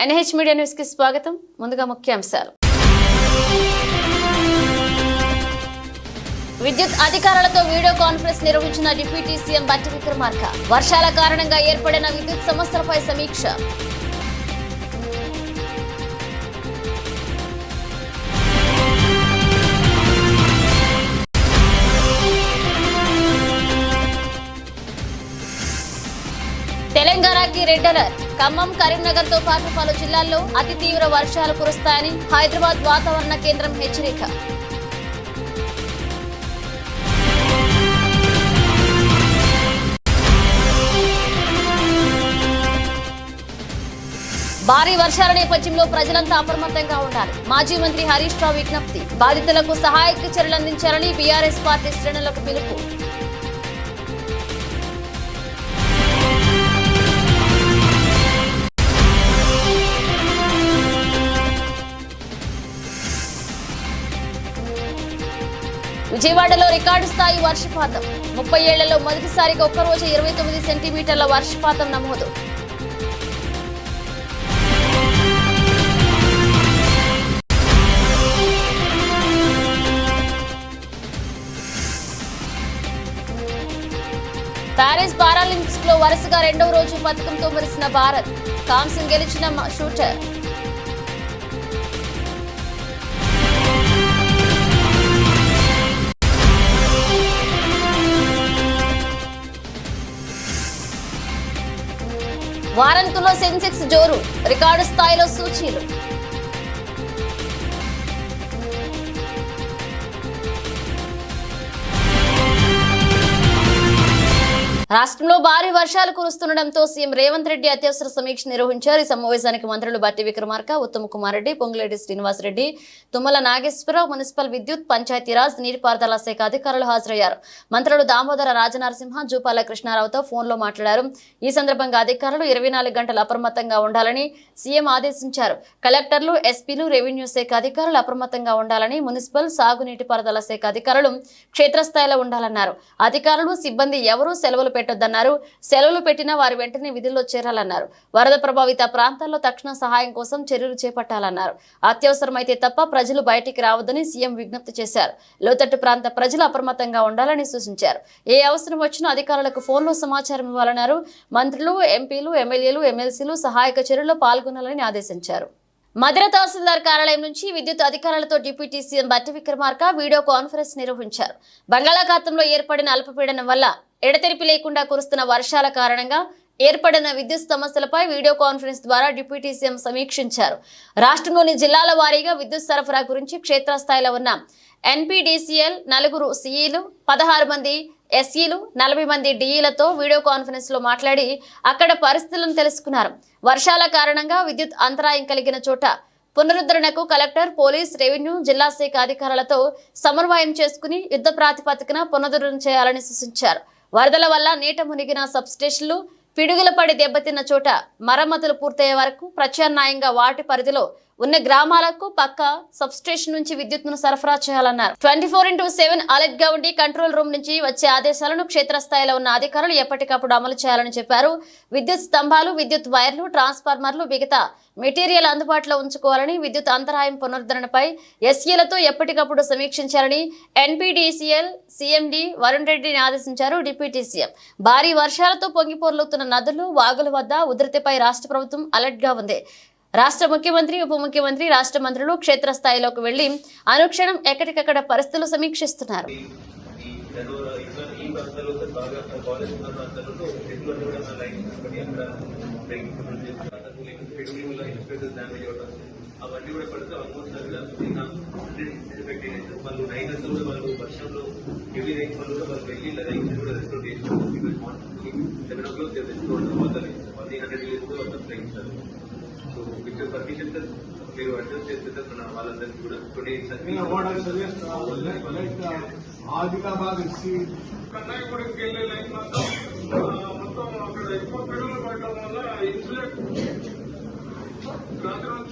NH media news కి స్వాగతం. ముందుగా ముఖ్యాంశాలు. విద్యుత్ అధికారులతో వీడియో కాన్ఫరెన్స్ నిర్వహించిన డిప్యూటీ సీఎం బట్టి విక్రమార్క. వర్షాల కారణంగా ఏర్పడిన విద్యుత్ సమస్యలపై సమీక్ష. తెలంగాణకి రెడ్ అలర్ట్. ఖమ్మం, కరీంనగర్ తో పాటు పలు జిల్లాల్లో అతి తీవ్ర వర్షాలు కురుస్తాయని హైదరాబాద్ వాతావరణ కేంద్రం హెచ్చరిక. భారీ వర్షాల నేపథ్యంలో ప్రజలంతా అప్రమత్తంగా ఉండాలి. మాజీ మంత్రి హరీష్ రావు విజ్ఞప్తి. బాధితులకు సహాయక చర్యలు అందించాలని బీఆర్ఎస్ పార్టీ శ్రేణులకు పిలుపు. విజయవాడలో రికార్డు స్థాయి వర్షపాతం. 30 ఏళ్లలో మొదటిసారిగా ఒక్కరోజు 29 సెంటీమీటర్ల వర్షపాతం నమోదు. ప్యారిస్ పారాలింపిక్స్ లో వరుసగా 2వ రోజు పథకంతో మెరిసిన భారత్. కాంస్యం గెలిచిన షూటర్. వారంతులో సెన్సెక్స్ జోరు. రికార్డు స్థాయిలో సూచీలు. రాష్ట్రంలో భారీ వర్షాలు కురుస్తుండటంతో సీఎం రేవంత్ రెడ్డి అత్యవసర సమీక్ష నిర్వహించారు. ఈ సమావేశానికి మంత్రులు బట్టి విక్రమార్క, ఉత్తమ్ కుమార్ రెడ్డి, పొంగులేటి శ్రీనివాస్ రెడ్డి, తుమ్మల నాగేశ్వరరావు, మున్సిపల్ విద్యుత్, పంచాయతీరాజ్, నీటిపారుదల శాఖ అధికారులు హాజరయ్యారు. మంత్రులు దామోదర రాజనరసింహ, జూపాల కృష్ణారావుతో ఫోన్లో మాట్లాడారు. ఈ సందర్భంగా అధికారులు 24 గంటలు అప్రమత్తంగా ఉండాలని సీఎం ఆదేశించారు. కలెక్టర్లు, ఎస్పీలు, రెవెన్యూ శాఖ అధికారులు అప్రమత్తంగా ఉండాలని, మున్సిపల్, సాగునీటి పారుదల శాఖ అధికారులు క్షేత్రస్థాయిలో ఉండాలన్నారు. అధికారులు, సిబ్బంది ఎవరూ సెలవులు పెట్టొద్దన్నారు. సెలవులు పెట్టినా వారు వెంటనే విధుల్లో చేరాలన్నారు. వరద ప్రభావిత ప్రాంతాల్లో తక్షణ సహాయం కోసం చర్యలు చేపట్టాలన్నారు. అత్యవసరమైతే తప్ప ప్రజలు బయటికి రావద్దని సీఎం విజ్ఞప్తి చేశారు. లోతట్టు ప్రాంత ప్రజలు అప్రమత్తంగా ఉండాలని సూచించారు. ఏ అవసరం వచ్చినా అధికారులకు ఫోన్లో సమాచారం ఇవ్వాలన్నారు. మంత్రులు, ఎంపీలు, ఎమ్మెల్యేలు, ఎమ్మెల్సీలు సహాయక చర్యల్లో పాల్గొనాలని ఆదేశించారు. మధిర తహసీల్దార్ కార్యాలయం నుంచి విద్యుత్ అధికారులతో డిప్యూటీ సీఎం బట్టి విక్రమార్క వీడియో కాన్ఫరెన్స్ నిర్వహించారు. బంగాళాఖాతంలో ఏర్పడిన అల్పపీడనం వల్ల ఎడతెరిపి లేకుండా కురుస్తున్న వర్షాల కారణంగా ఏర్పడిన విద్యుత్ సమస్యలపై వీడియో కాన్ఫరెన్స్ ద్వారా డిప్యూటీ సీఎం సమీక్షించారు. రాష్ట్రంలోని జిల్లాల వారీగా విద్యుత్ సరఫరా గురించి క్షేత్రస్థాయిలో ఉన్న ఎన్పీడీసీఎల్ 4 సీఈలు, 16 మంది ఎస్ఈలు, 40 మంది డిఈలతో వీడియో కాన్ఫరెన్స్ లో మాట్లాడి అక్కడ పరిస్థితులను తెలుసుకున్నారు. వర్షాల కారణంగా విద్యుత్ అంతరాయం కలిగిన చోట పునరుద్ధరణకు కలెక్టర్, పోలీస్, రెవెన్యూ, జిల్లా శాఖ అధికారులతో సమన్వయం చేసుకుని యుద్ధ ప్రాతిపదికన పునరుద్ధరణ చేయాలని సూచించారు. వరదల వల్ల నీట మునిగిన సబ్స్టేషన్లు, పిడుగుల పడి దెబ్బతిన్న చోట మరమ్మతులు పూర్తయ్యే వరకు ప్రత్యామ్నాయంగా వాటి పరిధిలో ఉన్న గ్రామాలకు పక్క సబ్స్టేషన్ నుంచి విద్యుత్తును సరఫరా చేయాలన్నారు. 24/7 అలర్ట్ గా ఉండి కంట్రోల్ రూమ్ నుంచి వచ్చే ఆదేశాలను క్షేత్రస్థాయిలో ఉన్న అధికారులు ఎప్పటికప్పుడు అమలు చేయాలని చెప్పారు. విద్యుత్ స్తంభాలు, విద్యుత్ వైర్లు, ట్రాన్స్ఫార్మర్లు, మిగతా మెటీరియల్ అందుబాటులో ఉంచుకోవాలని, విద్యుత్ అంతరాయం పునరుద్ధరణపై ఎస్ఈలతో ఎప్పటికప్పుడు సమీక్షించాలని ఎన్పీడీసీఎల్ సీఎండీ వరుణ్ రెడ్డిని ఆదేశించారు. డిప్యూటీ సీఎం భారీ వర్షాలతో పొంగిపోర్లుతున్న నదులు, వాగుల వద్ద ఉధృతిపై రాష్ట్ర ప్రభుత్వం అలర్ట్ గా ఉంది. రాష్ట్ర ముఖ్యమంత్రి, ఉప ముఖ్యమంత్రి, రాష్ట్ర మంత్రులు క్షేత్రస్థాయిలోకి వెళ్లి అనుక్షణం ఎక్కడికక్కడ పరిస్థితులు సమీక్షిస్తున్నారు. మీరు అడ్జస్ట్ చేస్తే మన వాళ్ళందరికీ కూడా ఆదిలాబాద్ కన్నాయగూడకి వెళ్ళే లైన్ మొత్తం అక్కడ ఎక్కువ పిడుగులు పడడం వల్ల ఇన్సులేట్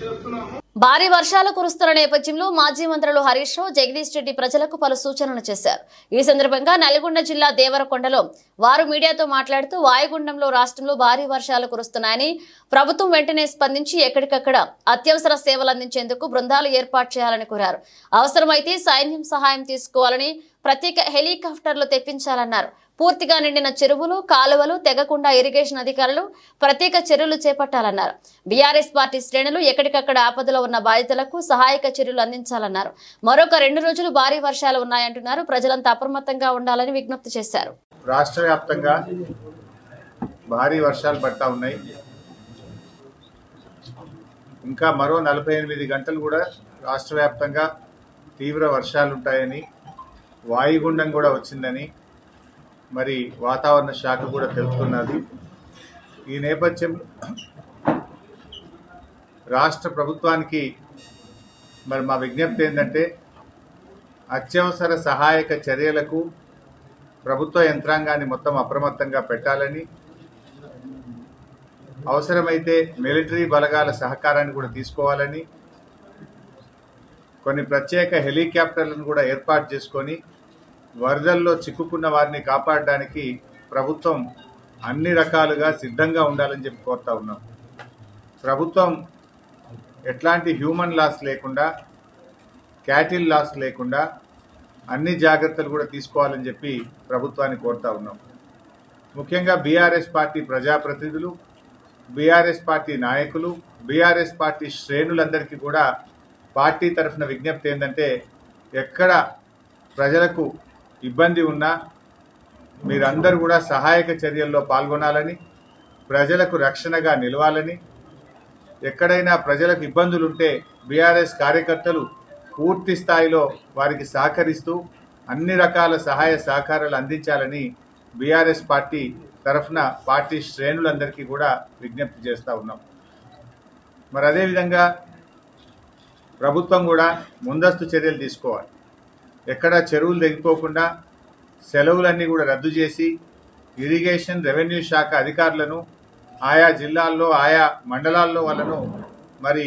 చేస్తున్నాము. భారీ వర్షాలు కురుస్తున్న నేపథ్యంలో మాజీ మంత్రులు హరీష్ రావు, జగదీష్ రెడ్డి ప్రజలకు పలు సూచనలు చేశారు. ఈ సందర్భంగా నల్గొండ జిల్లా దేవరకొండలో వారు మీడియాతో మాట్లాడుతూ వాయుగుండంలో రాష్ట్రంలో భారీ వర్షాలు కురుస్తున్నాయని, ప్రభుత్వం వెంటనే స్పందించి ఎక్కడికక్కడ అత్యవసర సేవలు అందించేందుకు బృందాలు ఏర్పాటు చేయాలని కోరారు. అవసరమైతే సైన్యం సహాయం తీసుకోవాలని, ప్రత్యేక హెలికాప్టర్లు తెప్పించాలన్నారు. పూర్తిగా నిండిన చెరువులు, కాలువలు తెగకుండా ఇరిగేషన్ అధికారులు ప్రత్యేక చర్యలు చేపట్టాలన్నారు. బీఆర్ఎస్ పార్టీ శ్రేణులు ఎక్కడికక్కడ ఆపదలో ఉన్న బాధితులకు సహాయక చర్యలు అందించాలన్నారు. మరొక 2 రోజులు భారీ వర్షాలు ఉన్నాయంటున్నారు. ప్రజలంతా అప్రమత్తంగా ఉండాలని విజ్ఞప్తి చేశారు. రాష్ట్ర వ్యాప్తంగా భారీ వర్షాలు పడతా ఉన్నాయి. ఇంకా మరో 48 గంటలు కూడా రాష్ట్ర వ్యాప్తంగా తీవ్ర వర్షాలు ఉంటాయని, వాయుగుండం కూడా వచ్చిందని మరి వాతావరణ శాఖ కూడా తెలుపుతున్నది. ఈ నేపథ్యం రాష్ట్ర ప్రభుత్వానికి మరి మా విజ్ఞప్తి ఏంటంటే, అత్యవసర సహాయక చర్యలకు ప్రభుత్వ యంత్రాంగాన్ని మొత్తం అప్రమత్తంగా పెట్టాలని, అవసరమైతే మిలిటరీ బలగాల సహకారాన్ని కూడా తీసుకోవాలని, కొన్ని ప్రత్యేక హెలికాప్టర్లను కూడా ఏర్పాటు చేసుకొని వరదల్లో చిక్కుకున్న వారిని కాపాడడానికి ప్రభుత్వం అన్ని రకాలుగా సిద్ధంగా ఉండాలని చెప్పి కోరుతా ఉన్నాం. ప్రభుత్వం ఎట్లాంటి హ్యూమన్ లాస్ లేకుండా, క్యాటిల్ లాస్ లేకుండా అన్ని జాగ్రత్తలు కూడా తీసుకోవాలని చెప్పి ప్రభుత్వాన్ని కోరుతా ఉన్నాం. ముఖ్యంగా బీఆర్ఎస్ పార్టీ ప్రజాప్రతినిధులు, బీఆర్ఎస్ పార్టీ నాయకులు, బీఆర్ఎస్ పార్టీ శ్రేణులందరికీ కూడా పార్టీ తరఫున విజ్ఞప్తి ఏంటంటే, ఎక్కడ ప్రజలకు ఇబ్బంది ఉన్నా మీరందరూ కూడా సహాయక చర్యల్లో పాల్గొనాలని, ప్రజలకు రక్షణగా నిలవాలని, ఎక్కడైనా ప్రజలకు ఇబ్బందులుంటే బీఆర్ఎస్ కార్యకర్తలు పూర్తి స్థాయిలో వారికి సహకరిస్తూ అన్ని రకాల సహాయ సహకారాలు అందించాలని బీఆర్ఎస్ పార్టీ తరఫున పార్టీ శ్రేణులందరికీ కూడా విజ్ఞప్తి చేస్తూ ఉన్నాం. మరి అదేవిధంగా ప్రభుత్వం కూడా ముందస్తు చర్యలు తీసుకోవాలి. ఎక్కడ చెరువులు తెగిపోకుండా సెలవులన్నీ కూడా రద్దు చేసి ఇరిగేషన్, రెవెన్యూ శాఖ అధికారులను ఆయా జిల్లాల్లో, ఆయా మండలాల్లో వాళ్ళను మరి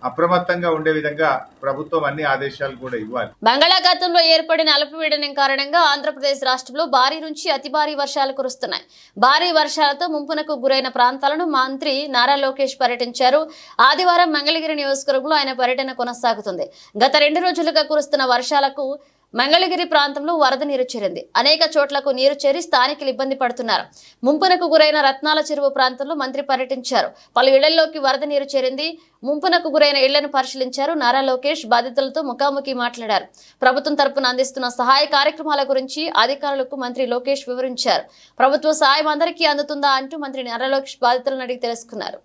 అప్రమత్తంగా ఉండే విధంగా ప్రభుత్వం అన్ని ఆదేశాలు కూడా ఇవ్వాలి. బంగాళాఖాతంలో ఏర్పడిన అల్పపీడనం కారణంగా ఆంధ్రప్రదేశ్ రాష్ట్రంలో భారీ నుంచి అతి భారీ వర్షాలు కురుస్తున్నాయి. భారీ వర్షాలతో ముంపునకు గురైన ప్రాంతాలను మంత్రి నారా లోకేష్ పర్యటించారు. ఆదివారం మంగళగిరి నియోజకవర్గంలో ఆయన పర్యటన కొనసాగుతుంది. గత 2 రోజులుగా కురుస్తున్న వర్షాలకు మంగళగిరి ప్రాంతంలో వరద నీరు చేరింది. అనేక చోట్లకు నీరు చేరి స్థానికులు ఇబ్బంది పడుతున్నారు. ముంపునకు గురైన రత్నాల చెరువు ప్రాంతంలో మంత్రి పర్యటించారు. పలు ఇళ్లలోకి వరద నీరు చేరింది. ముంపునకు గురైన ఇళ్లను పరిశీలించారు. నారా లోకేష్ బాధితులతో ముఖాముఖి మాట్లాడారు. ప్రభుత్వం తరపున అందిస్తున్న సహాయ కార్యక్రమాల గురించి అధికారులకు మంత్రి లోకేష్ వివరించారు. ప్రభుత్వ సాయం అందరికీ అందుతుందా అంటూ మంత్రి నారా లోకేష్ బాధితులను అడిగి తెలుసుకున్నారు.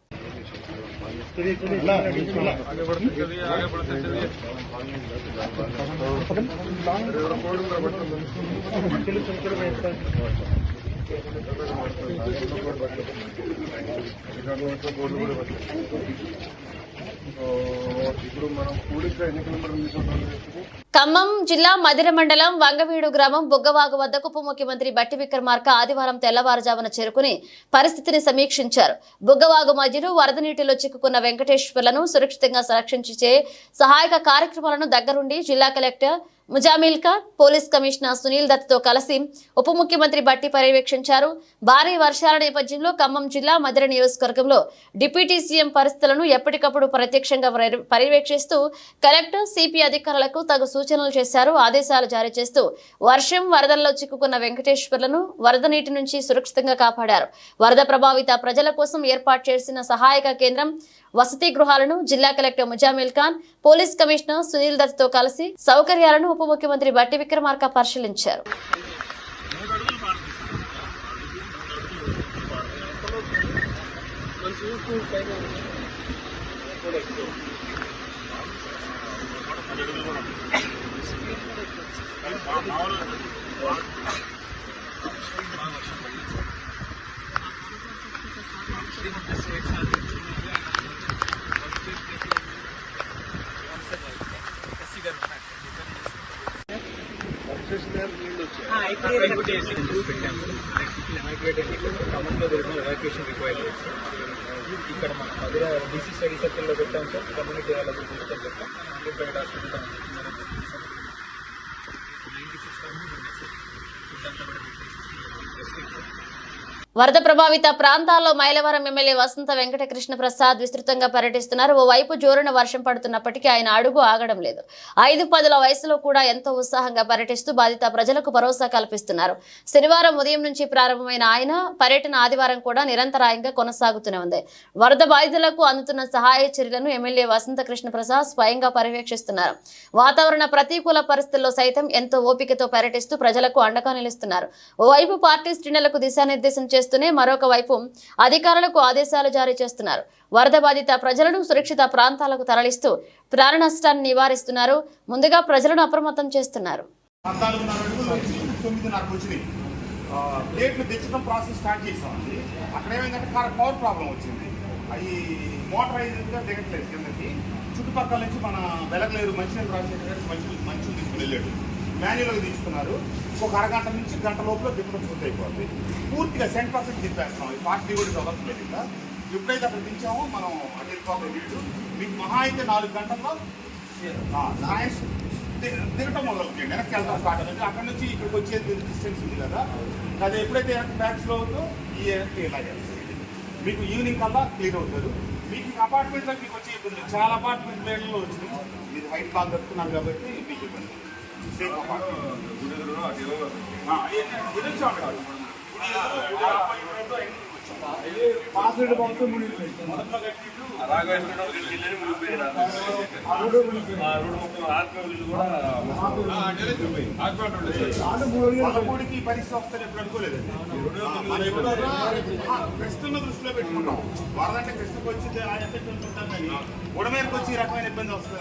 ఖమ్మం జిల్లా మదిర మండలం వంగవీడు గ్రామం బుగ్గవాగు వద్దకు ఉప ముఖ్యమంత్రి బట్టి విక్రమార్క ఆదివారం తెల్లవారుజామున చేరుకుని పరిస్థితిని సమీక్షించారు. బుగ్గవాగు మధ్యలో వరద నీటిలో చిక్కుకున్న వెంకటేశ్వర్లను సురక్షితంగా సంరక్షించే సహాయక కార్యక్రమాలను దగ్గరుండి జిల్లా collector Muzammil Khan, police commissioner Sunil దత్తో కలిసి ఉప ముఖ్యమంత్రి బట్టి పర్యవేక్షించారు. భారీ వర్షాల నేపథ్యంలో ఖమ్మం జిల్లా మదిర నియోజకవర్గంలో డిప్యూటీ సీఎం పరిస్థితులను ఎప్పటికప్పుడు ప్రత్యక్షంగా పర్యవేక్షిస్తూ కలెక్టర్, సిపి అధికారులకు తగు సూచనలు చేశారు. ఆదేశాలు జారీ చేస్తూ వర్షం, వరదల్లో చిక్కుకున్న వెంకటేశ్వర్లను వరద నీటి నుంచి సురక్షితంగా కాపాడారు. వరద ప్రభావిత ప్రజల కోసం ఏర్పాటు చేసిన సహాయక కేంద్రం, వసతి గృహాలను జిల్లా collector Muzammil Khan, police commissioner Sunil దత్తో కలిసి సౌకర్యాలను ఉప ముఖ్యమంత్రి బట్టి విక్రమార్క పరిశీలించారు. evacuation required. ఇక్కడ మన మధుర డీసీ స్టడీ సర్కిల్లో పెట్టాం సార్. కమ్యూనిటీ వాళ్ళకి మొత్తం పెట్టాం. ప్రైవేట్ హాస్పిటల్ 96 వరద ప్రభావిత ప్రాంతాల్లో మైలవరం ఎమ్మెల్యే వసంత వెంకటకృష్ణ ప్రసాద్ విస్తృతంగా పర్యటిస్తున్నారు. ఓవైపు జోరున వర్షం పడుతున్నప్పటికీ ఆయన అడుగు ఆగడం లేదు. 5-10 వయసులో కూడా ఎంతో ఉత్సాహంగా పర్యటిస్తూ బాధిత ప్రజలకు భరోసా కల్పిస్తున్నారు. శనివారం ఉదయం నుంచి ప్రారంభమైన ఆయన పర్యటన ఆదివారం కూడా నిరంతరాయంగా కొనసాగుతూనే ఉంది. వరద బాధితులకు అందుతున్న సహాయ చర్యలను ఎమ్మెల్యే వసంత కృష్ణ ప్రసాద్ స్వయంగా పర్యవేక్షిస్తున్నారు. వాతావరణ ప్రతికూల పరిస్థితుల్లో సైతం ఎంతో ఓపికతో పర్యటిస్తూ ప్రజలకు అండగా నిలుస్తున్నారు. ఓవైపు పార్టీ శ్రేణులకు దిశానిర్దేశం చేస్తూనే మరొక వైపు అధికారులకు ఆదేశాలు జారీ చేస్తున్నారు. వరద బాధిత ప్రజలను సురక్షిత ప్రాంతాలకు తరలిస్తూ ప్రాణ నష్టాన్ని నివారిస్తున్నారు. ముందుగా ప్రజలను అప్రమత్తం చేస్తున్నారు. 9:30 వచ్చినాయి. ప్లేట్లు తెచ్చడం ప్రాసెస్ స్టార్ట్ చేసామండి. అక్కడ ఏమైందంటే పవర్ ప్రాబ్లం వచ్చింది. అవి మోటరైజ్గా దిగట్లేదు కిందకి. చుట్టుపక్కల నుంచి మన వెలగలేరు మంచినీళ్ళు రాసేటట్టు మంచులు తీసుకుని వెళ్ళాడు. మాన్యువల్గా తీసుకున్నారు. ఒక అరగంట నుంచి గంట లోపల దిప్పడం పూర్తి అయిపోతుంది. పూర్తిగా 100% దింపేస్తాం. ఈ పార్టీ కూడా చదవట్లేదు. ఇంకా ఎప్పుడైతే అక్కడ దించామో మనం అటు వెళ్ళిపోతాం. వీళ్ళు మీకు మహా అయితే 4 గంటల్లో సాయంత్రం దిగటం మొదలుతుంది. వెనక్కి వెళ్తాం స్టార్ట్ అవుతుంది. అక్కడ నుంచి ఇక్కడికి వచ్చేది డిస్టెన్స్ ఉంది కదా, అది ఎప్పుడైతే వెనక్కి బ్యాక్ స్లో అవుతుందో ఈ వెనక్కి ఇలా చేస్తుంది. మీకు ఈవినింగ్ కల్లా క్లియర్ అవుతారు. మీకు అపార్ట్మెంట్లో మీకు వచ్చే ఇబ్బంది చాలా అపార్ట్మెంట్ ప్లేన్లో వచ్చింది. మీరు హైట్ బాగా కట్టుకున్నారు కాబట్టి మీకు ఇబ్బంది. సేఫ్ అపార్ట్మెంట్ పాస్వర్డ్ పంపుతూ వాళ్ళకి పరిస్థితి వస్తాను ఎప్పుడు అనుకోలేదండి. కృష్ణ దృష్టిలో పెట్టుకుంటాం. వరదంటే కృష్ణకు వచ్చి ఆ ఎఫెక్ట్ ఉంటుంటాం కానీ ఉడమేరకు వచ్చి ఈ రకమైన ఇబ్బంది వస్తుంది.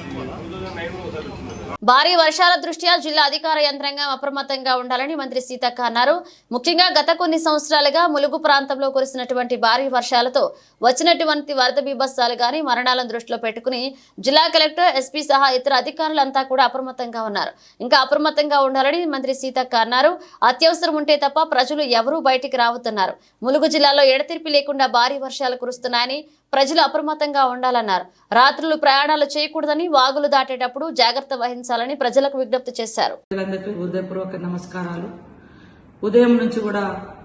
భారీ వర్షాల దృష్ట్యా జిల్లా అధికార యంత్రాంగం అప్రమత్తంగా ఉండాలని మంత్రి సీతక్క అన్నారు. ముఖ్యంగా గత కొన్ని సంవత్సరాలుగా ములుగు ప్రాంతంలో కురిసినటువంటి భారీ వర్షాలతో వచ్చినటువంటి వరద బీభత్సాలు గాని మరణాలను దృష్టిలో పెట్టుకుని జిల్లా కలెక్టర్, ఎస్పీ సహా ఇతర అధికారులంతా కూడా అప్రమత్తంగా ఉన్నారు. ఇంకా అప్రమత్తంగా ఉండాలని మంత్రి సీతక్క అన్నారు. అత్యవసరం ఉంటే తప్ప ప్రజలు ఎవరూ బయటికి రావద్దన్నారు. ములుగు జిల్లాలో ఎడతెరిపి లేకుండా భారీ వర్షాలు కురుస్తున్నాయని ప్రజలు అప్రమత్తంగా ఉండాలన్నారు. రాత్రులు ప్రయాణాలు చేయకూడదని, వాగులు దాటేటప్పుడు జాగ్రత్త వహించాలని ప్రజలకు విజ్ఞప్తి చేశారు. హృదయపూర్వక నమస్కారాలు. ఉదయం నుంచి కూడా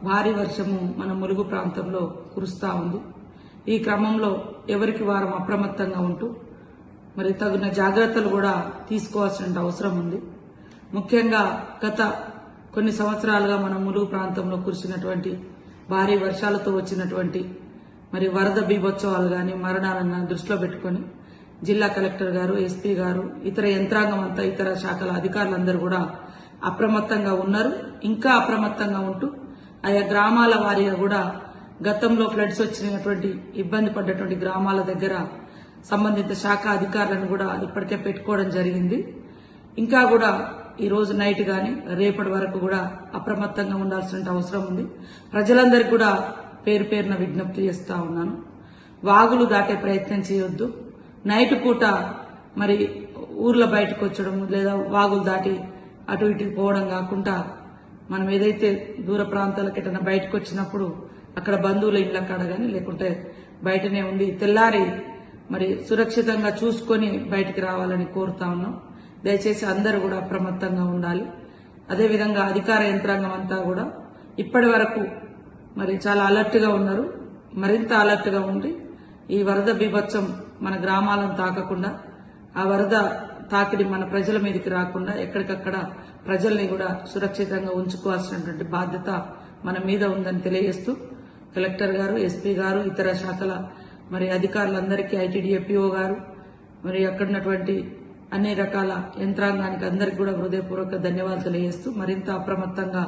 భారీ వర్షము మన ములుగు ప్రాంతంలో కురుస్తా ఉంది. ఈ క్రమంలో ఎవరికి వారం అప్రమత్తంగా ఉంటూ మరి తగిన జాగ్రత్తలు కూడా తీసుకోవాల్సిన అవసరం ఉంది. ముఖ్యంగా గత కొన్ని సంవత్సరాలుగా మన ములుగు ప్రాంతంలో కురిసినటువంటి భారీ వర్షాలతో వచ్చినటువంటి మరి వరద బీభోత్సవాలు గాని మరణాలను దృష్టిలో పెట్టుకుని జిల్లా కలెక్టర్ గారు, ఎస్పీ గారు, ఇతర యంత్రాంగం అంతా, ఇతర శాఖల అధికారులందరూ కూడా అప్రమత్తంగా ఉన్నారు. ఇంకా అప్రమత్తంగా ఉంటూ ఆయా గ్రామాల వారీగా కూడా గతంలో ఫ్లడ్స్ వచ్చినటువంటి ఇబ్బంది పడ్డటువంటి గ్రామాల దగ్గర సంబంధిత శాఖ అధికారులను కూడా ఇప్పటికే పెట్టుకోవడం జరిగింది. ఇంకా కూడా ఈ రోజు నైట్ గాని రేపటి వరకు కూడా అప్రమత్తంగా ఉండాల్సిన అవసరం ఉంది. ప్రజలందరికీ కూడా పేరు పేరున విజ్ఞప్తి చేస్తా ఉన్నాను. వాగులు దాటే ప్రయత్నం చేయొద్దు. నైట్ పూట మరి ఊర్ల బయటకు వచ్చడం లేదా వాగులు దాటి అటు ఇటు పోవడం కాకుండా మనం ఏదైతే దూర ప్రాంతాలకు ఎటైనా బయటకు వచ్చినప్పుడు అక్కడ బంధువుల ఇళ్ల కాడ గాని లేకుంటే బయటనే ఉండి తెల్లారి మరి సురక్షితంగా చూసుకొని బయటికి రావాలని కోరుతా ఉన్నాం. దయచేసి అందరూ కూడా అప్రమత్తంగా ఉండాలి. అదేవిధంగా అధికార యంత్రాంగం అంతా కూడా ఇప్పటి వరకు మరి చాలా అలర్ట్ గా ఉన్నారు. మరింత అలర్ట్ గా ఉండి ఈ వరద బీభత్సం మన గ్రామాలను తాకకుండా, ఆ వరద తాకిడి మన ప్రజల మీదకి రాకుండా ఎక్కడికక్కడ ప్రజల్ని కూడా సురక్షితంగా ఉంచుకోవాల్సినటువంటి బాధ్యత మన మీద ఉందని తెలియజేస్తూ కలెక్టర్ గారు, ఎస్పీ గారు, ఇతర శాఖల మరి అధికారులందరికీ, ఐటీడీఏపీఓ గారు, మరి అక్కడున్నటువంటి అన్ని రకాల యంత్రాంగానికి అందరికీ కూడా హృదయపూర్వక ధన్యవాదాలు తెలియజేస్తూ మరింత అప్రమత్తంగా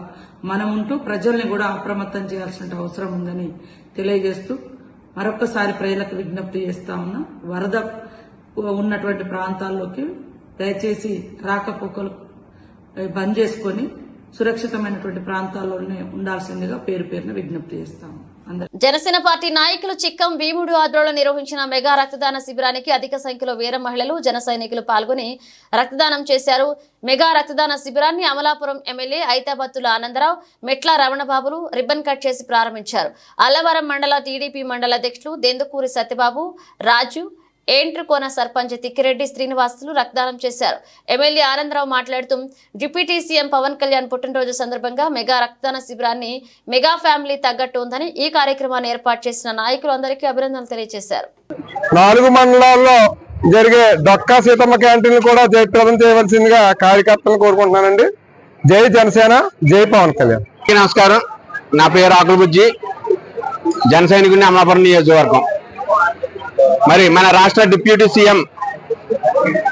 మనం ఉంటూ ప్రజల్ని కూడా అప్రమత్తం చేయాల్సిన అవసరం ఉందని తెలియజేస్తూ మరొకసారి ప్రజలకు విజ్ఞప్తి చేస్తా ఉన్నా. వరద ఉన్నటువంటి ప్రాంతాల్లోకి దయచేసి రాకపోకలు బంద్ చేసుకొని సురక్షితమైనటువంటి ప్రాంతాల్లోనే ఉండాల్సిందిగా పేరు పేరున విజ్ఞప్తి చేస్తాము. జనసేన పార్టీ నాయకులు చిక్కం భీముడు ఆధ్వర్యంలో నిర్వహించిన మెగా రక్తదాన శిబిరానికి అధిక సంఖ్యలో వీర మహిళలు జన సైనికులు పాల్గొని రక్తదానం చేశారు. మెగా రక్తదాన శిబిరాన్ని అమలాపురం ఎమ్మెల్యే ఐతాబత్తుల ఆనందరావు, మెట్ల రమణబాబులు రిబ్బన్ కట్ చేసి ప్రారంభించారు. అల్లవరం మండల టీడీపీ మండల అధ్యక్షులు దెందుకూరి సత్యబాబు, రాజు, ఏంట్రుకోన సర్పంచ్ తిక్కిరెడ్డి శ్రీనివాసులు రక్తదానం చేశారు. ఎమ్మెల్యే ఆనందరావు మాట్లాడుతూ డిప్యూటీ సీఎం పవన్ కళ్యాణ్ పుట్టినరోజు సందర్భంగా మెగా రక్తదాన శిబిరాన్ని మెగా ఫ్యామిలీ తగ్గట్టు ఉందని ఈ కార్యక్రమాన్ని ఏర్పాటు చేసిన నాయకులందరికీ అభినందనలు తెలియజేశారు. 4 మండలాల్లో జరిగే డొక్కా సీతమ్మ క్యాంటీన్లు కూడా జయప్రదం చేయవలసిందిగా కార్యకర్తలను కోరుకుంటున్నానండి. జై జనసేన, జై పవన్ కళ్యాణ్. నమస్కారం, నా పేరు ఆకుల బుజ్జి, జన సైనికుని అమలాపురం నియోజకవర్గం. మరి మన రాష్ట్ర డిప్యూటీ సీఎం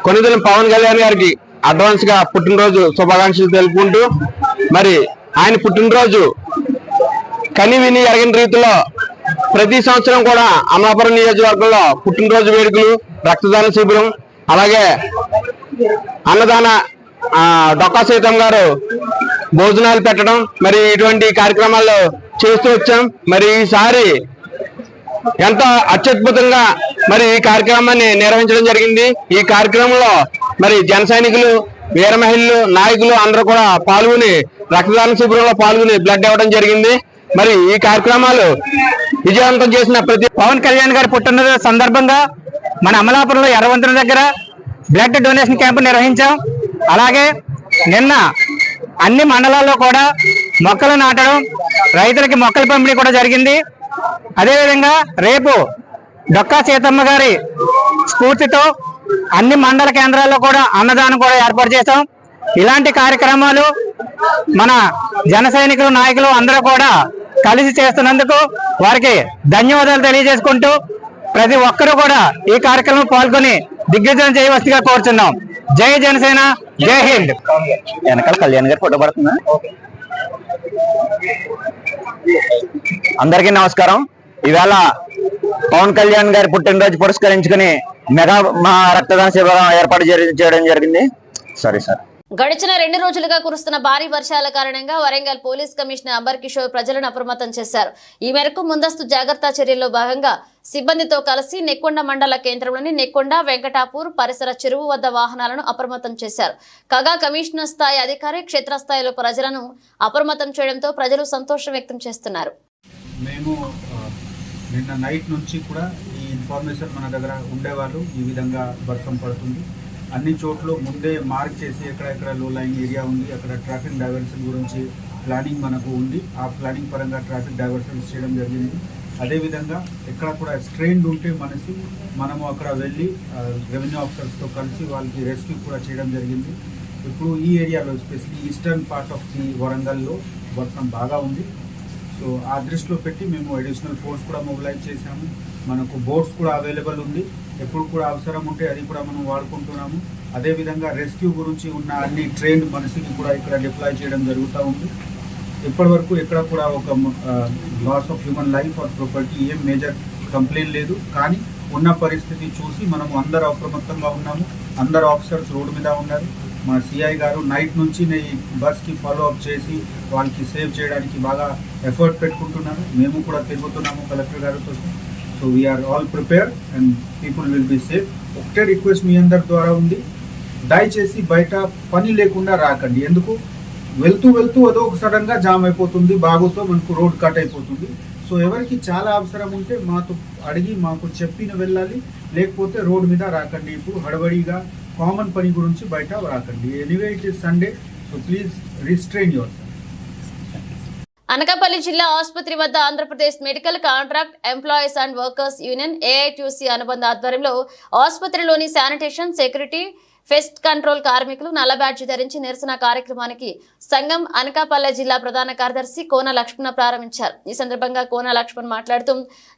కొనిదెల పవన్ కళ్యాణ్ గారికి అడ్వాన్స్ గా పుట్టినరోజు శుభాకాంక్షలు తెలుపుకుంటూ, మరి ఆయన పుట్టినరోజు కని విని ఎరగని రీతిలో ప్రతి సంవత్సరం కూడా అమలాపురం నియోజకవర్గంలో పుట్టినరోజు వేడుకలు, రక్తదాన శిబిరం, అలాగే అన్నదాన డొక్కా సీతమ్మ గారు భోజనాలు పెట్టడం, మరి ఇటువంటి కార్యక్రమాలు చేస్తూ వచ్చాం. మరి ఈసారి ఎంతో అత్యద్భుతంగా మరి ఈ కార్యక్రమాన్ని నిర్వహించడం జరిగింది. ఈ కార్యక్రమంలో మరి జన సైనికులు, వీర మహిళలు, నాయకులు అందరూ కూడా పాల్గొని రక్తదాన శిబిరంలో పాల్గొని బ్లడ్ ఇవ్వడం జరిగింది. మరి ఈ కార్యక్రమాలు విజయవంతం చేసిన ప్రతి పవన్ కళ్యాణ్ గారి పుట్టినరోజు సందర్భంగా మన అమలాపురంలో ఎర్రవంతుల దగ్గర బ్లడ్ డొనేషన్ క్యాంపు నిర్వహించాం. అలాగే నిన్న అన్ని మండలాల్లో కూడా మొక్కలు నాటడం, రైతులకి మొక్కల పంపిణీ కూడా జరిగింది. అదేవిధంగా రేపు డొక్కా సీతమ్మ గారి స్ఫూర్తితో అన్ని మండల కేంద్రాల్లో కూడా అన్నదానం కూడా ఏర్పాటు చేశాం. ఇలాంటి కార్యక్రమాలు మన జన సైనికులు, నాయకులు అందరూ కూడా కలిసి చేస్తున్నందుకు వారికి ధన్యవాదాలు తెలియజేసుకుంటూ ప్రతి ఒక్కరూ కూడా ఈ కార్యక్రమం పాల్గొని దిగ్విజయం చేయవలసిగా కోరుచున్నాం. జై జనసేన, జై హింద్. వెనకాల కళ్యాణ్ గారు ఫోటో పడుతుందా? అందరికీ నమస్కారం. ఈవేళ పవన్ కళ్యాణ్ గారి పుట్టినరోజు పురస్కరించుకుని మెగా రక్తదాన శిబిరం ఏర్పాటు చేయడం జరిగింది. Sorry sir. గడిచిన 2 రోజులుగా కురుస్తున్న భారీ వర్షాల కారణంగా వరంగల్ పోలీస్ కమిషనర్ అంబర్ కిషోర్ ప్రజలను అప్రమత్తం చేశారు. ఈ మేరకు ముందస్తు జాగ్రత్త చర్యల్లో భాగంగా సిబ్బందితో కలిసి నెక్కొండ మండల కేంద్రంలోని నెక్కొండ, వెంకటాపూర్ పరిసర చెరువు వద్ద వాహనాలను అప్రమత్తం చేశారు. కాగా కమిషనర్ స్థాయి అధికారి క్షేత్రస్థాయిలో ప్రజలను అప్రమత్తం చేయడంతో ప్రజలు సంతోషం వ్యక్తం చేస్తున్నారు. మేము నిన్న నైట్ నుంచి కూడా ఈ ఇన్ఫర్మేషన్ మన దగ్గర ఉండేవాళ్ళు ఈ విధంగా వర్షం పడుతుంది. అన్ని చోట్ల ముందే మార్క్ చేసి ఎక్కడెక్కడ లో లైన్ ఏరియా ఉంది, అక్కడ ట్రాఫిక్ డైవర్షన్ గురించి ప్లానింగ్ మనకు ఉంది. ఆ ప్లానింగ్ పరంగా ట్రాఫిక్ డైవర్షన్స్ చేయడం జరిగింది. అదేవిధంగా ఎక్కడ కూడా స్ట్రెయిన్డ్ ఉంటే మనము అక్కడ వెళ్ళి రెవెన్యూ ఆఫీసర్స్తో కలిసి వాళ్ళకి రెస్క్యూ కూడా చేయడం జరిగింది. ఇప్పుడు ఈ ఏరియాలో especially eastern part of the వరంగల్లో వర్షం బాగా ఉంది. సో ఆ దృష్టిలో పెట్టి మేము అడిషనల్ ఫోర్స్ కూడా మొబిలైజ్ చేశాము. మనకు బోట్స్ కూడా అవైలబుల్ ఉంది. ఎప్పుడు కూడా అవసరం ఉంటే అది కూడా మనం వాడుకుంటున్నాము. అదేవిధంగా రెస్క్యూ గురించి ఉన్న అన్ని ట్రైన్డ్ మనిషిని కూడా ఇక్కడ డిప్లాయ్ చేయడం జరుగుతూ ఉంది. ఇప్పటి వరకు ఎక్కడ కూడా ఒక loss of human life or property ఏం మేజర్ కంప్లైంట్ లేదు. కానీ ఉన్న పరిస్థితి చూసి మనము అందరూ అప్రమత్తంగా ఉన్నాము. అందరు ఆఫీసర్స్ రోడ్డు మీద ఉన్నారు. మన సిఐ గారు నైట్ నుంచి ఈ బస్కి ఫాలో అప్ చేసి వాళ్ళకి సేవ్ చేయడానికి బాగా ఎఫర్ట్ పెట్టుకుంటున్నారు. మేము కూడా తిరుగుతున్నాము కలెక్టర్ గారితో. So we're all prepared and people will be safe. ఒకటే రిక్వెస్ట్ మీ అందరి ద్వారా ఉంది, దయచేసి బయట పని లేకుండా రాకండి. ఎందుకు వెళ్తూ అదో ఒక సడన్గా జామ్ అయిపోతుంది, బాగుతో మనకు రోడ్ కట్ అయిపోతుంది. సో ఎవరికి చాలా అవసరం ఉంటే మాతో అడిగి మాకు చెప్పిన వెళ్ళాలి, లేకపోతే రోడ్ మీద రాకండి. ఇప్పుడు హడబడిగా కామన్ పని గురించి బయట రాకండి. Anyway it is Sunday, so please restrain your self. Anakapalli జిల్లా ఆసుపత్రి వద్ద Andhra Pradesh medical contract employees and workers union AITUC అనుబంధ ఆధ్వర్యంలో ఆసుపత్రిలోని శానిటేషన్, సెక్యూరిటీ, పెస్ట్ కంట్రోల్ కార్మికులు నల్ల బ్యాడ్జ్ ధరించి నిరసన కార్యక్రమానికి సంఘం అనకాపల్లి జిల్లా ప్రధాన కార్యదర్శి కోన లక్ష్మణ ప్రారంభించారు. ఈ సందర్భంగా కోన లక్ష్మణ్ మాట్లాడుతూ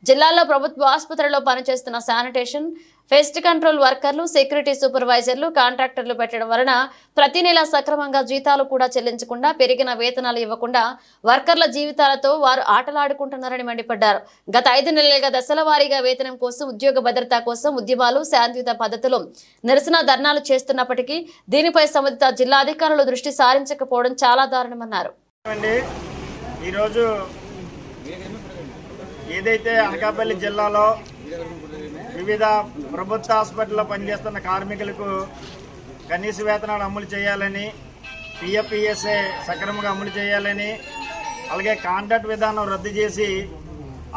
జిల్లాలో ప్రభుత్వ ఆసుపత్రిలో పనిచేస్తున్న శానిటేషన్, పెస్ట్ కంట్రోల్ వర్కర్లు, సెక్యూరిటీ సూపర్వైజర్లు, కాంట్రాక్టర్లు పెట్టడం వలన ప్రతి నెల సక్రమంగా జీతాలు కూడా చెల్లించకుండా, పెరిగిన వేతనాలు ఇవ్వకుండా వర్కర్ల జీవితాలతో వారు ఆటలాడుకుంటున్నారని మండిపడ్డారు. గత 5 నెలలుగా దశల వారీగా వేతనం కోసం, ఉద్యోగ భద్రత కోసం ఉద్యమాలు, శాంతియుత పద్ధతిలో నిరసన ధర్నాలు చేస్తున్నప్పటికీ దీనిపై సంబంధిత జిల్లా అధికారులు దృష్టి సారించకపోవడం చాలా దారుణమన్నారు. ఈరోజు ఏదైతే అనకాపల్లి జిల్లాలో వివిధ ప్రభుత్వ హాస్పిటల్లో పనిచేస్తున్న కార్మికులకు కనీస వేతనాలు అమలు చేయాలని, పిఎఫ్ఈఎస్ఏ సక్రమంగా అమలు చేయాలని, అలాగే కాంట్రాక్ట్ విధానం రద్దు చేసి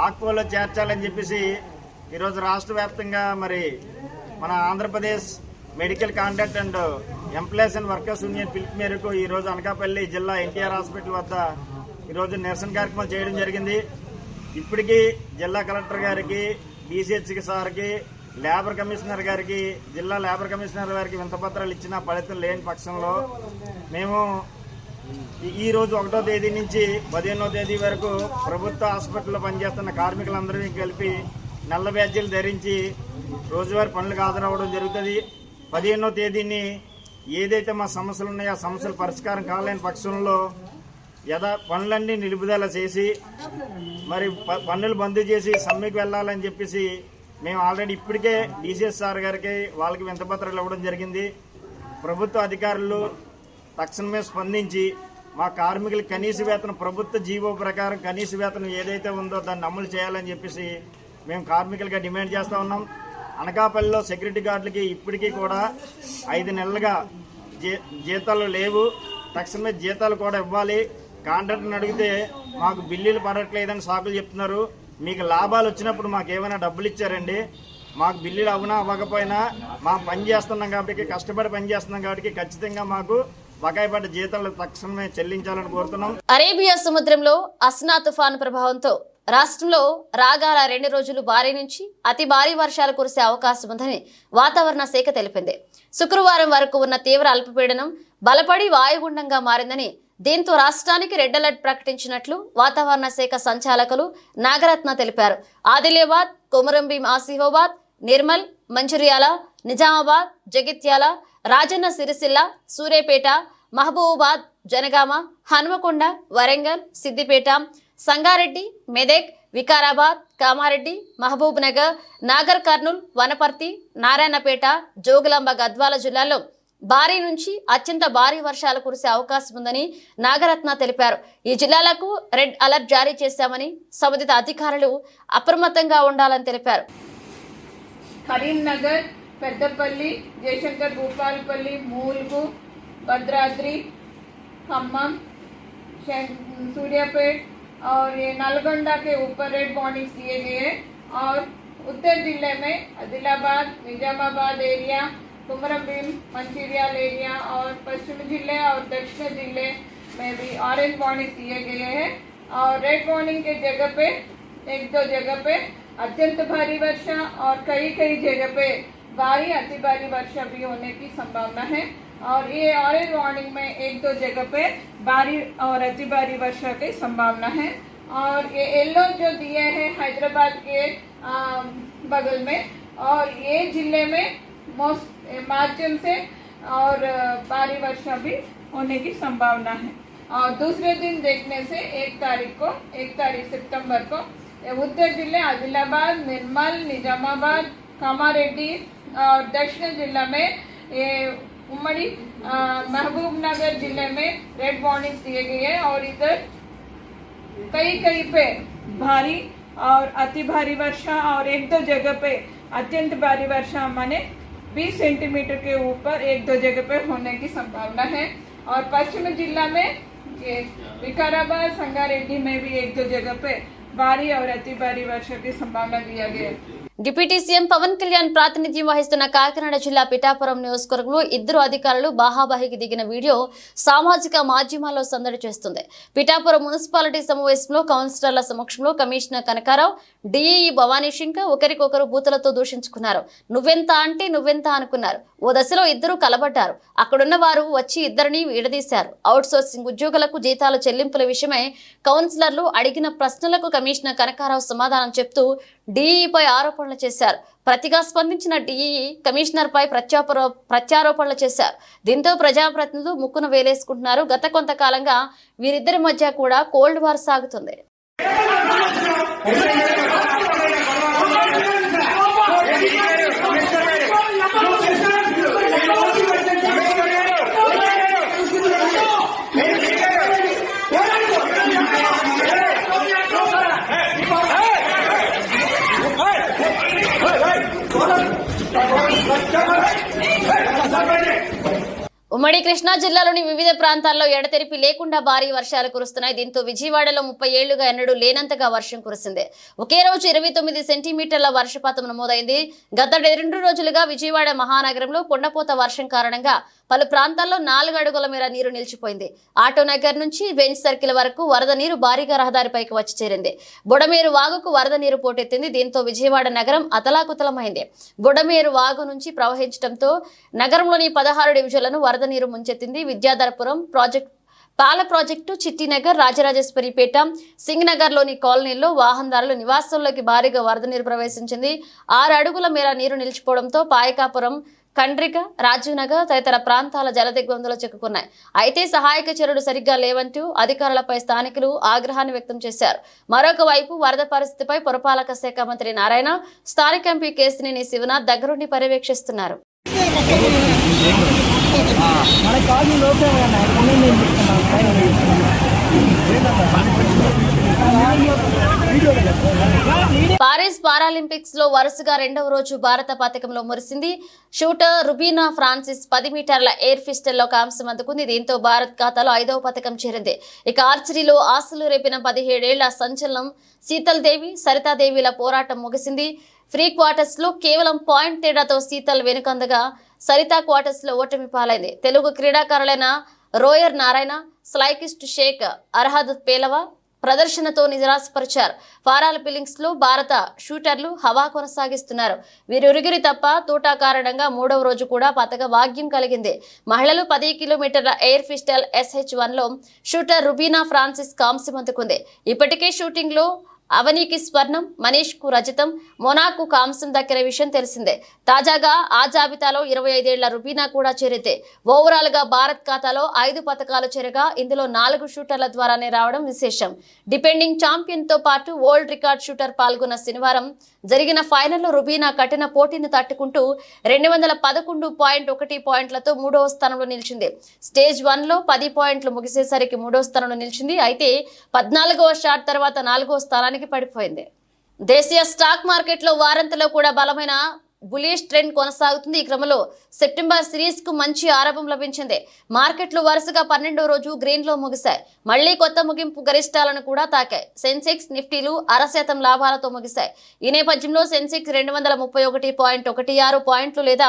ఆక్పోలో చేర్చాలని చెప్పేసి ఈరోజు రాష్ట్ర వ్యాప్తంగా మరి మన Andhra Pradesh medical contract and employees and workers union పిలుపు మేరకు ఈరోజు అనకాపల్లి జిల్లా ఎన్టీఆర్ హాస్పిటల్ వద్ద ఈరోజు నిరసన కార్యక్రమాలు చేయడం జరిగింది. ఇప్పటికీ జిల్లా కలెక్టర్ గారికి, బీసీహెచ్కి సార్కి, లేబర్ కమిషనర్ గారికి, జిల్లా లేబర్ కమిషనర్ గారికి వింతపత్రాలు ఇచ్చిన ఫలితం లేని పక్షంలో మేము ఈరోజు 1వ తేదీ నుంచి 15వ తేదీ వరకు ప్రభుత్వ హాస్పిటల్లో పనిచేస్తున్న కార్మికులందరినీ కలిపి నల్ల బ్యాడ్జీలు ధరించి రోజువారీ పనులకు హాజరవ్వడం జరుగుతుంది. 15వ తేదీని ఏదైతే మా సమస్యలు ఉన్నాయో ఆ సమస్యలు పరిష్కారం కాలేని పక్షంలో పనులన్నీ నిలుపుదల చేసి మరి పన్నులు బంద్ చేసి సమ్మెకు వెళ్ళాలని చెప్పేసి మేము ఆల్రెడీ ఇప్పటికే డీసీఎస్ సార్ గారికి వాళ్ళకి వింతపత్రాలు ఇవ్వడం జరిగింది. ప్రభుత్వ అధికారులు తక్షణమే స్పందించి మా కార్మికుల కనీస వేతనం, ప్రభుత్వ జీవో ప్రకారం కనీస వేతనం ఏదైతే ఉందో దాన్ని అమలు చేయాలని చెప్పేసి మేము కార్మికులుగా డిమాండ్ చేస్తూ ఉన్నాం. అనకాపల్లిలో సెక్యూరిటీ గార్డులకి ఇప్పటికీ కూడా 5 నెలలుగా జీతాలు లేవు. తక్షణమే జీతాలు కూడా ఇవ్వాలి. కాంట్రాక్టర్ని అడిగితే మాకు బిల్లులు పడట్లేదని సాకులు చెప్తున్నారు. మీకు లాభాలు వచ్చినప్పుడు మాకు ఏమైనా డబ్బులు ఇచ్చారండి? మాకు బిల్లులు అవ్వకపోయినా మేము పని చేస్తున్నాం కాబట్టి, కష్టపడి పని చేస్తున్నాం కాబట్టి ఖచ్చితంగా మాకు బకాయి పడ్డ జీతాలు తక్షణమే చెల్లించాలని కోరుతున్నాం. అరేబియా సముద్రంలో అస్నా తుఫాను ప్రభావంతో రాష్ట్రంలో రాగల 2 రోజులు భారీ నుంచి అతి భారీ వర్షాలు కురిసే అవకాశం ఉందని వాతావరణ శాఖ తెలిపింది. శుక్రవారం వరకు ఉన్న తీవ్ర అల్పపీడనం బలపడి వాయుగుండంగా మారిందని, దీంతో రాష్ట్రానికి రెడ్ అలర్ట్ ప్రకటించినట్లు వాతావరణ శాఖ సంచాలకులు నాగరత్న తెలిపారు. ఆదిలాబాద్, కొమరంభీం ఆసిఫాబాద్, నిర్మల్, మంచిర్యాల, నిజామాబాద్, జగిత్యాల, రాజన్న సిరిసిల్ల, సూర్యాపేట, మహబూబాబాద్, జనగామ, హనుమకొండ, వరంగల్, సిద్దిపేట, సంగారెడ్డి, మెదక్, వికారాబాద్, కామారెడ్డి, మహబూబ్ నగర్, నాగర్ కర్నూల్, వనపర్తి, నారాయణపేట, జోగులాంబ, గద్వాల జిల్లాల్లో భారీ నుంచి అత్యంత భారీ వర్షాలు కురిసే అవకాశం ఉందని నాగరత్న తెలిపారు. ఈ జిల్లాలకు రెడ్ అలర్ట్ జారీ చేశామని, సంబంధిత అధికారులు అప్రమత్తంగా ఉండాలని తెలిపారు. కరీంనగర్, పెద్దపల్లి, జయశంకర్, భూపాలపల్లి, मूलगू, भद्राद्री, खम्मम, सूर्यापेट और ये नलगोंडा के ऊपर रेड वार्निंग्स दिए गए हैं. और उत्तर जिले में आदिलाबाद, निजामाबाद एरिया, कुमरभीम, मंचिर्याल एरिया और पश्चिम जिले और दक्षिण जिले में भी ऑरेंज वार्निंग दिए गए हैं. और रेड वार्निंग के जगह पे 1-2 जगह पे अत्यंत भारी वर्षा और कई जगह पे भारी अति भारी वर्षा भी होने की संभावना है. और ये ऑरेंज वार्निंग में 1-2 जगह पे भारी और अति भारी वर्षा की संभावना है. और ये येलो जो दिए हैं हैदराबाद के बगल में, और ये जिले में माध्यम से और भारी वर्षा भी होने की संभावना है. और दूसरे दिन देखने से 1 तारीख सितंबर को उत्तर जिले आदिलाबाद, निर्मल, निजामाबाद, कामारेड्डी और दक्षिण जिला में ये उम्मड़ी महबूब नगर जिले में रेड वार्निंग्स दिए गए हैं. और इधर कई पे भारी और अति भारी वर्षा और 1-2 जगह पे अत्यंत भारी वर्षा माने 20 सेंटीमीटर के ऊपर 1-2 जगह पे होने की संभावना है. और पश्चिम जिला में ये विकाराबाद, संगारेड्डी में भी 1-2 जगह पे भारी और अति भारी वर्षा की संभावना दिया गया है. డిప్యూటీ సీఎం పవన్ కళ్యాణ్ ప్రాతినిధ్యం వహిస్తున్న కాకినాడ జిల్లా పిఠాపురం నియోజకవర్గంలో 2 అధికారులు బాహాబాహికి దిగిన వీడియో సామాజిక మాధ్యమాల్లో సందడి చేస్తుంది. పిఠాపురం మున్సిపాలిటీ సమావేశంలో కౌన్సిలర్ల సమక్షంలో కమిషనర్ కనకారావు, డిఈఈ భవానీ శంకర్ ఒకరికొకరు బూతులతో దూషించుకున్నారు. నువ్వెంత అంటే నువ్వెంత అనుకున్నారు. ఓ దశలో 2 కలబడ్డారు. అక్కడున్న వారు వచ్చి 2ని విడదీశారు. అవుట్సోర్సింగ్ ఉద్యోగులకు జీతాల చెల్లింపుల విషయమై కౌన్సిలర్లు అడిగిన ప్రశ్నలకు కమిషనర్ కనకారావు సమాధానం చెప్తూ డీఈపై ఆరోపణలు చేశారు. ప్రతిగా స్పందించిన డీఈ కమిషనర్పై ప్రత్యారోపణలు చేశారు. దీంతో ప్రజాప్రతినిధులు ముక్కున వేలేసుకుంటున్నారు. గత కొంతకాలంగా వీరిద్దరి మధ్య కూడా కోల్డ్ వార్ సాగుతుంది. ఉమ్మడి కృష్ణా జిల్లాలోని వివిధ ప్రాంతాల్లో ఎడతెరిపి లేకుండా భారీ వర్షాలు కురుస్తున్నాయి. దీంతో విజయవాడలో 30 ఏళ్లుగా ఎన్నడూ లేనంతగా వర్షం కురిసింది. ఒకే రోజు 29 సెంటీమీటర్ల వర్షపాతం నమోదైంది. గత 2 రోజులుగా విజయవాడ మహానగరంలో కొండపోత వర్షం కారణంగా పలు ప్రాంతాల్లో 4 అడుగుల మేర నీరు నిలిచిపోయింది. ఆటో నగర్ నుంచి బెంచ్ సర్కిల్ వరకు వరద నీరు భారీగా రహదారిపైకి వచ్చి చేరింది. బుడమేరు వాగుకు వరద నీరు పోటెత్తింది. దీంతో విజయవాడ నగరం అతలాకుతలమైంది. బుడమేరు వాగు నుంచి ప్రవహించడంతో నగరంలోని 16 డివిజన్లను వరద నీరు ముంచెత్తింది. విద్యాధరపురం పాల ప్రాజెక్టు, చిట్టినగర్, రాజరాజేశ్వరిపేట, సింగ్ నగర్ లోని కాలనీల్లో వాహనదారుల నివాసాల్లోకి భారీగా వరద నీరు ప్రవేశించింది. 6 అడుగుల మేర నీరు నిలిచిపోవడంతో పాయకాపురం, కండ్రిక, రాజీవ్ నగర్ తదితర ప్రాంతాల జలదిగ్బంధంలో చిక్కుకున్నాయి. అయితే సహాయక చర్యలు సరిగ్గా లేవంటూ అధికారులపై స్థానికులు ఆగ్రహాన్ని వ్యక్తం చేశారు. మరొక వైపు వరద పరిస్థితిపై పురపాలక శాఖ మంత్రి నారాయణ, స్థానిక ఎంపీ కేశినేని శివనాథ్ దగ్గరుండి పర్యవేక్షిస్తున్నారు. పారిస్ పారాలింపిక్స్ లో వరుసగా 2వ రోజు భారత పతకంలో మురిసింది. షూటర్ రుబీనా ఫ్రాన్సిస్ 10 మీటర్ల ఎయిర్ పిస్టల్లో కాంస్యం అందుకుంది. దీంతో భారత్ ఖాతాలో 5వ పతకం చేరింది. ఇక ఆర్చరీలో ఆశలు రేపిన 17 ఏళ్ల సంచలనం శీతల్ దేవి, సరితాదేవిల పోరాటం ముగిసింది. ఫ్రీ క్వార్టర్స్ లో కేవలం పాయింట్ తేడాతో శీతల్ వెనుకందగా సరితా క్వార్టర్స్ లో ఓటమి పాలైంది. తెలుగు క్రీడాకారులైన రోయర్ నారాయణ, స్లైకిస్ట్ షేక్ అర్హద్ పేలవా ప్రదర్శనతో నిరాశపరిచారు. పారాలింపిక్స్ లో భారత షూటర్లు హవా కొనసాగిస్తున్నారు. వీరిరుగిరి తప్ప తూటా కారణంగా 3వ రోజు కూడా పతక భాగ్యం కలిగింది. మహిళలు 10 కిలోమీటర్ల ఎయిర్ పిస్టల్ SH1 లో షూటర్ రుబీనా ఫ్రాన్సిస్ కాంస్యం అందుకుంది. ఇప్పటికే షూటింగ్ లో అవనీకి స్వర్ణం, మనీష్ కు రజతం, మొనాకు కాంస్యం దక్కిన విషయం తెలిసిందే. తాజాగా ఆ జాబితాలో 25 ఏళ్ల రుబీనా కూడా చేరితే ఓవరాల్ గా భారత్ ఖాతాలో 5 పతకాలు చేరగా ఇందులో 4 షూటర్ల ద్వారానే రావడం విశేషం. డిపెండింగ్ ఛాంపియన్ తో పాటు వరల్డ్ రికార్డ్ షూటర్ పాల్గొన్న శనివారం జరిగిన ఫైనల్లో రుబీనా కఠిన పోటీని తట్టుకుంటూ 211.1 పాయింట్లతో 3వ స్థానంలో నిలిచింది. స్టేజ్ 1 లో 10 పాయింట్లు ముగిసేసరికి 3వ స్థానంలో నిలిచింది. అయితే 14వ షాట్ తర్వాత 4వ స్థానానికి పడిపోయింది. దేశీయ స్టాక్ మార్కెట్ లో వారాంతంలో కూడా బలమైన బులిష్ ట్రెండ్ కొనసాగుతుంది. ఈ క్రమంలో సెప్టెంబర్ సిరీస్ కు మంచి ఆరంభం లభించింది. మార్కెట్లు వరుసగా 12వ రోజు గ్రీన్ లో ముగిశాయి. మళ్లీ కొత్త ముగింపు గరిష్టాలను కూడా తాకాయి. సెన్సెక్స్, నిఫ్టీలు 0.5% లాభాలతో ముగిశాయి. ఈ నేపథ్యంలో సెన్సెక్స్ 231.16 పాయింట్లు లేదా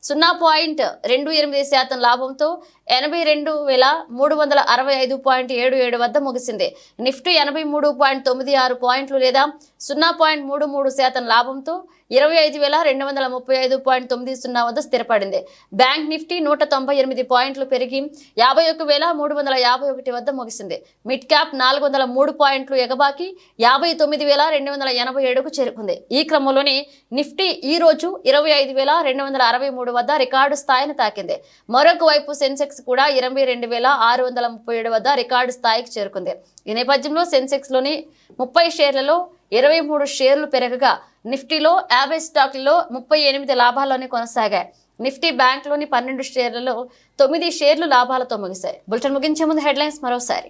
0.28% లాభంతో 82,365.77 వద్ద ముగిసింది. నిఫ్టీ 83.96 పాయింట్లు లేదా 0.33% లాభంతో 25,235.90 వద్ద స్థిరపడింది. బ్యాంక్ నిఫ్టీ 198 పాయింట్లు పెరిగి 51,351 వద్ద ముగిసింది. మిడ్ క్యాప్ 403 పాయింట్లు ఎగబాకి 59,287కు చేరుకుంది. ఈ క్రమంలోనే నిఫ్టీ ఈ రోజు 25,263 వద్ద రికార్డు స్థాయిని తాకింది. మరొక వైపు సెన్సెక్స్ కూడా 22,637 వద్ద రికార్డు స్థాయికి చేరుకుంది. ఈ నేపథ్యంలో సెన్సెక్స్ లోని 30 షేర్లలో 23 షేర్లు పెరగగా నిఫ్టీలో 50 స్టాక్లలో 38 లాభాల్లోనే కొనసాగాయి. నిఫ్టీ బ్యాంక్లోని 12 షేర్లలో 9 షేర్లు లాభాలతో ముగిశాయి. బులెటిన్ ముగించే ముందు హెడ్లైన్స్ మరోసారి.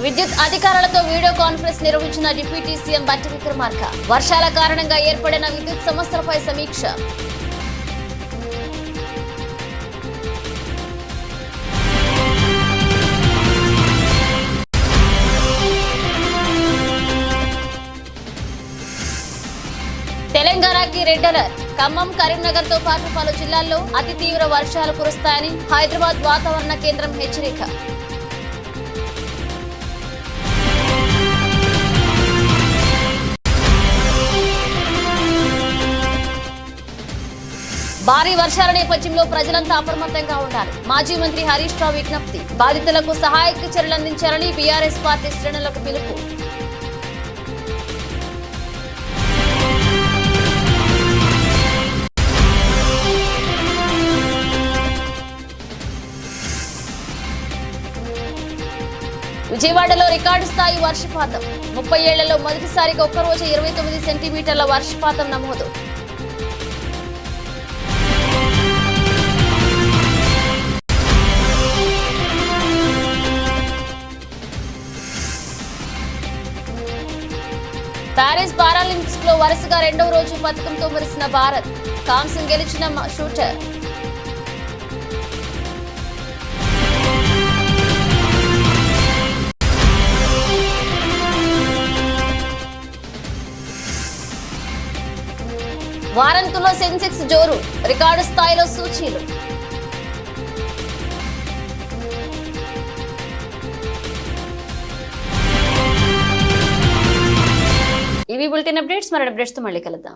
విద్యుత్ అధికారులతో వీడియో కాన్ఫరెన్స్ నిర్వహించిన డిప్యూటీ సీఎం బట్టి విక్రమార్క. వర్షాల కారణంగా ఏర్పడిన విద్యుత్ సమస్యలపై సమీక్ష. తెలంగాణకి రెడ్ అలర్ట్. ఖమ్మం, కరీంనగర్ తో పాటు పలు జిల్లాల్లో అతి తీవ్ర వర్షాలు కురుస్తాయని హైదరాబాద్ వాతావరణ కేంద్రం హెచ్చరిక. భారీ వర్షాల నేపథ్యంలో ప్రజలంతా అప్రమత్తంగా ఉండాలి. మాజీ మంత్రి హరీష్ రావు విజ్ఞప్తి. బాధితులకు సహాయక చర్యలు అందించాలని బీఆర్ఎస్ పార్టీ శ్రేణులకు పిలుపు. విజయవాడలో రికార్డు స్థాయి వర్షపాతం 30 ఏళ్లలో మొదటిసారిగా ఒక్కరోజు 29 సెంటీమీటర్ల వర్షపాతం నమోదు. ప్యారిస్ పారాలింపిక్స్ లో వరుసగా రెండవ రోజు పథకంతో మురిసిన భారత్. కాంస్యం గెలిచిన షూటర్. వారాంతంలో సెన్సెక్స్ జోరు, రికార్డు స్థాయిలో సూచీలు. ఇవి బులెటిన్ అప్డేట్స్. మరో అప్డేట్స్ తో మళ్ళీ కలుద్దాం.